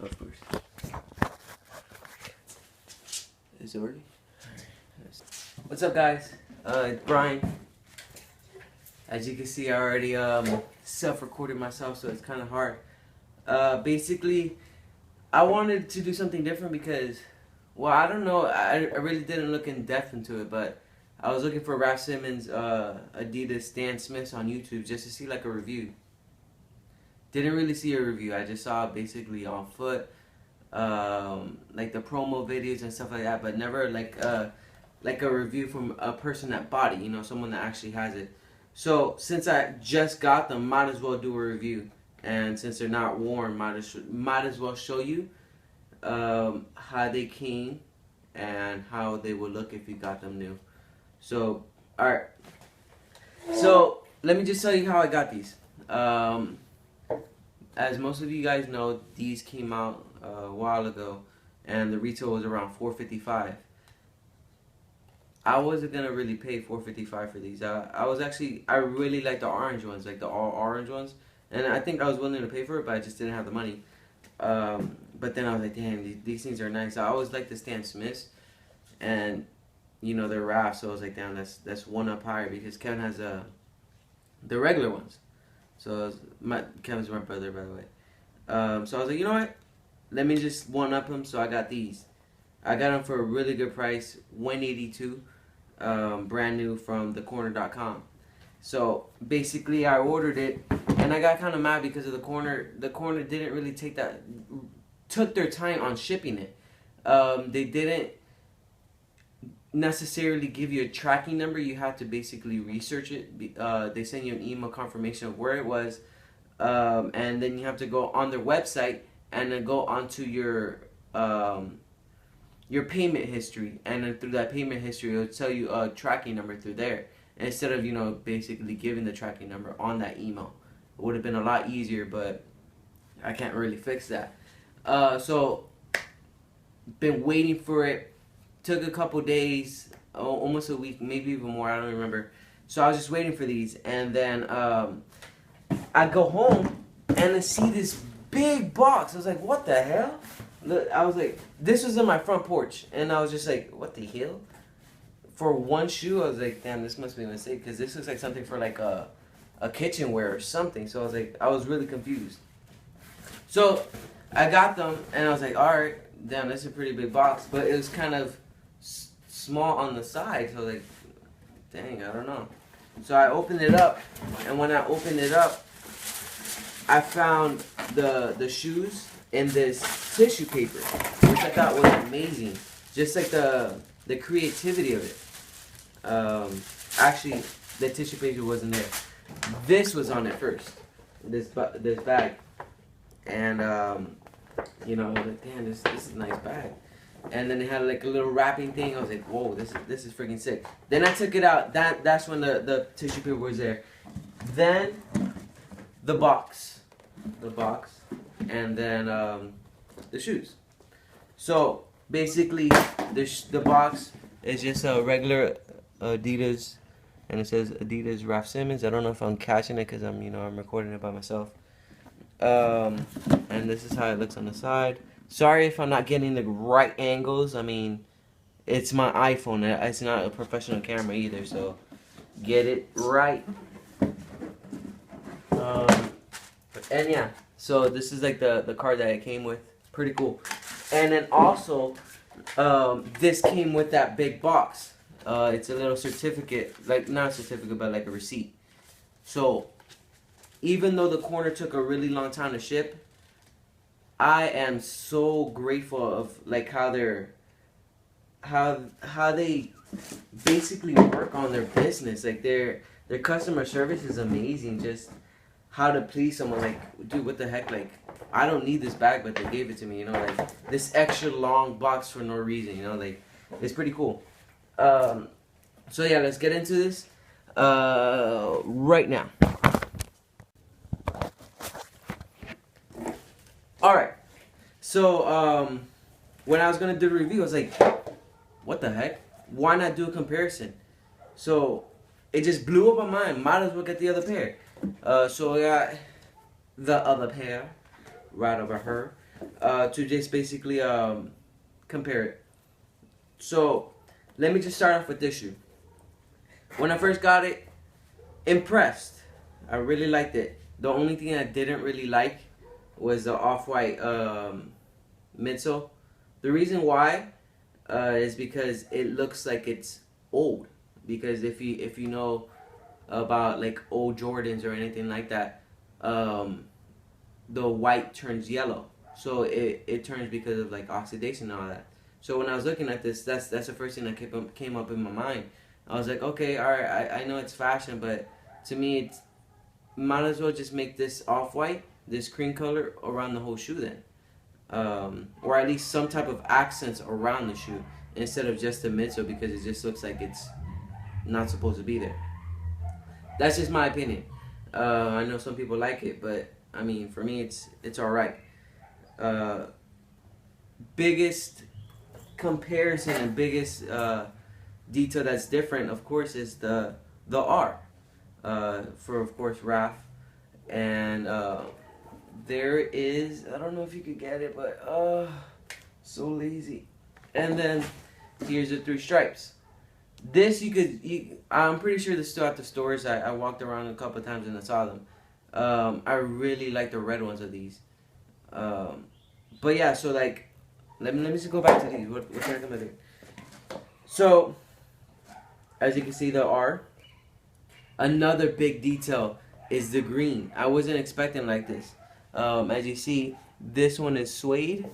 Of course. Is it working? What's up, guys? It's Brian. As you can see, I already self-recorded myself, so it's kind of hard. Basically, I wanted to do something different because, well, I don't know, I really didn't look in depth into it, but I was looking for Raf Simons, Adidas Stan Smiths on YouTube just to see like a review. Didn't really see a review. I just saw basically on foot, like the promo videos and stuff like that, but never like a review from a person that bought it, you know, someone that actually has it. So since I just got them, might as well do a review. And since they're not worn, might as well show you how they came and how they would look if you got them new. So, alright. So, let me just tell you how I got these. As most of you guys know, these came out a while ago, and the retail was around $4.55. I wasn't gonna really pay $4.55 for these. I really like the orange ones, like the all orange ones, and I think I was willing to pay for it, but I just didn't have the money. But then I was like, damn, these things are nice. I always like the Stan Smiths, and you know they're Raf, so I was like, damn, that's one up higher because Kevin has the regular ones. So Kevin's my brother, by the way. So I was like, you know what? Let me just one up him. So I got these. I got them for a really good price, $182, brand new from thecorner.com. So basically, I ordered it, and I got kind of mad because of the corner. The corner didn't really took their time on shipping it. They didn't necessarily give you a tracking number. You have to basically research it. They send you an email confirmation of where it was, and then you have to go on their website and then go onto your payment history, and then through that payment history it'll tell you a tracking number through there instead of, you know, basically giving the tracking number on that email. It would have been a lot easier, but I can't really fix that. So been waiting for it. Took a couple days, almost a week, maybe even more, I don't remember. So I was just waiting for these, and then I go home and I see this big box. I was like, what the hell? Look, I was like, this was in my front porch, and I was just like, what the hell? For one shoe, I was like, damn, this must be a mistake, because this looks like something for like a kitchenware or something. So I was really confused. So I got them, and I was like, alright, damn, that's a pretty big box, but it was kind of small on the side, so like, dang, I don't know. So I opened it up, and when I opened it up, I found the shoes in this tissue paper, which I thought was amazing. Just like the creativity of it. Actually, the tissue paper wasn't there. This was on it first. This bag, and you know, I was like, damn, this is a nice bag. And then it had like a little wrapping thing. I was like, whoa, this is freaking sick. Then I took it out. That's when the tissue paper was there. Then the box, and then the shoes. So basically, the box is just a regular Adidas, and it says Adidas Raf Simons. I don't know if I'm catching it because I'm recording it by myself. And this is how it looks on the side. Sorry if I'm not getting the right angles. I mean, it's my iPhone. It's not a professional camera either, so get it right. And yeah, so this is like the card that it came with. It's pretty cool. And then also, this came with that big box. It's a little certificate, like not a certificate, but like a receipt. So even though the corner took a really long time to ship, I am so grateful of like how they basically work on their business. Like their customer service is amazing. Just how to please someone. Like, dude, what the heck? Like, I don't need this bag, but they gave it to me. You know, like this extra long box for no reason. You know, like it's pretty cool. So yeah, let's get into this right now. Alright, so when I was going to do the review, I was like, what the heck? Why not do a comparison? So it just blew up my mind. Might as well get the other pair. So I got the other pair right over here. to just basically compare it. So let me just start off with this shoe. When I first got it, impressed. I really liked it. The only thing I didn't really like was the off-white midsole. The reason why is because it looks like it's old. Because if you know about like old Jordans or anything like that, the white turns yellow. So it turns because of like oxidation and all that. So when I was looking at this, that's the first thing that came up in my mind. I was like, okay, all right, I know it's fashion, but to me, it's might as well just make this off-white, this cream color, around the whole shoe then. Or at least some type of accents around the shoe instead of just the midsole, because it just looks like it's not supposed to be there. That's just my opinion. I know some people like it, but I mean, for me, it's all right. Biggest comparison and biggest detail that's different, of course, is the R for, of course, Raf. And there is, I don't know if you could get it, but so lazy. And then here's the 3 stripes. This I'm pretty sure this is still at the stores. I walked around a couple of times and I saw them. I really like the red ones of these. But yeah, so like, let me just go back to these. What can I come with here? So, as you can see, the R. Another big detail is the green. I wasn't expecting like this. As you see, this one is suede,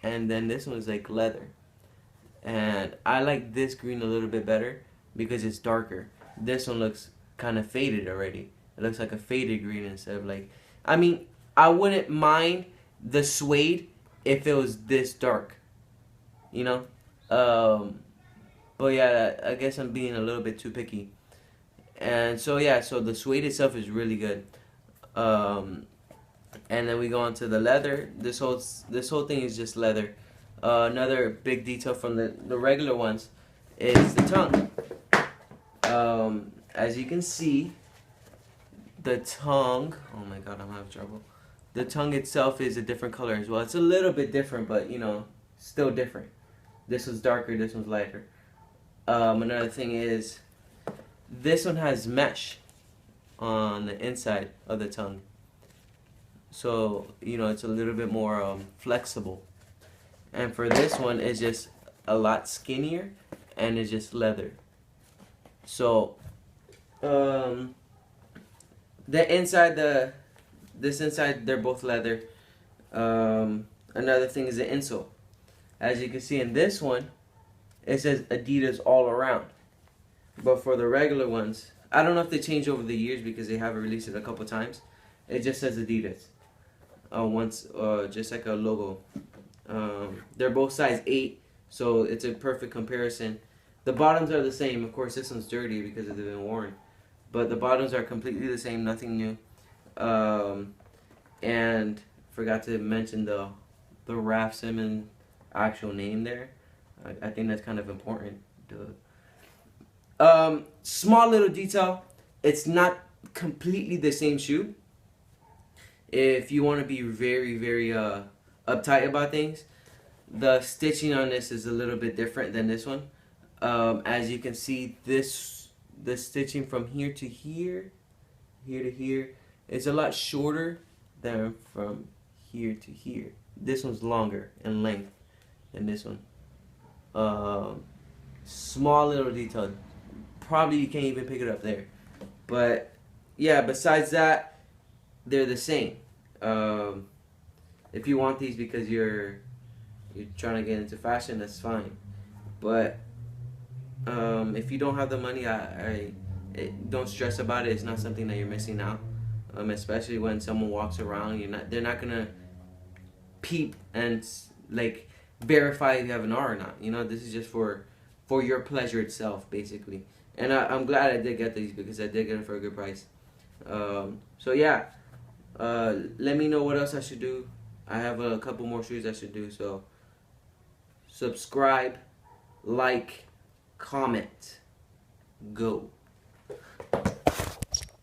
and then this one is like leather. And I like this green a little bit better because it's darker. This one looks kind of faded already. It looks like a faded green instead of like, I mean, I wouldn't mind the suede if it was this dark, you know? But yeah, I guess I'm being a little bit too picky. And so yeah, so the suede itself is really good. And then we go on to the leather. This whole thing is just leather. Another big detail from the regular ones is the tongue. As you can see, the tongue, oh my god, I'm having trouble. The tongue itself is a different color as well. It's a little bit different, but you know, still different. This one's darker, this one's lighter. Another thing is, this one has mesh on the inside of the tongue. So, you know, it's a little bit more flexible. And for this one, it's just a lot skinnier, and it's just leather. So, the inside, this inside, they're both leather. Another thing is the insole. As you can see in this one, it says Adidas all around. But for the regular ones, I don't know if they changed over the years because they haven't released it a couple times. It just says Adidas. Just like a logo. They're both size 8, so it's a perfect comparison. The bottoms are the same. Of course, this one's dirty because they've been worn. But the bottoms are completely the same, nothing new. And forgot to mention the Raf Simons actual name there. I think that's kind of important. Small little detail. It's not completely the same shoe. If you want to be very, very uptight about things, the stitching on this is a little bit different than this one. As you can see, the stitching from here to here, here to here, is a lot shorter than from here to here. This one's longer in length than this one. Small little detail. Probably you can't even pick it up there. But yeah, besides that, they're the same. If you want these because you're trying to get into fashion, that's fine. But if you don't have the money, don't stress about it. It's not something that you're missing out. Especially when someone walks around, they're not gonna peep and like verify if you have an R or not. You know, this is just for your pleasure itself, basically. And I'm glad I did get these because I did get them for a good price. So yeah, let me know what else I should do. I have a couple more shoes I should do. So subscribe, like, comment, go.